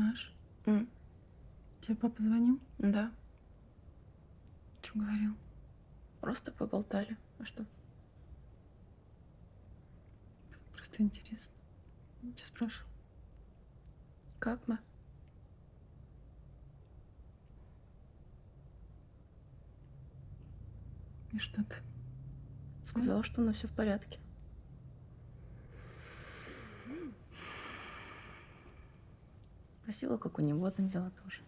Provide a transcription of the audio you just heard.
Маш, М, тебе папа звонил? Да, Что говорил? просто поболтали. А что? Просто интересно. Что спрашивал? Как мы? И что ты? Сказала, что у нас все в порядке. Спросила, как у него там дела тоже.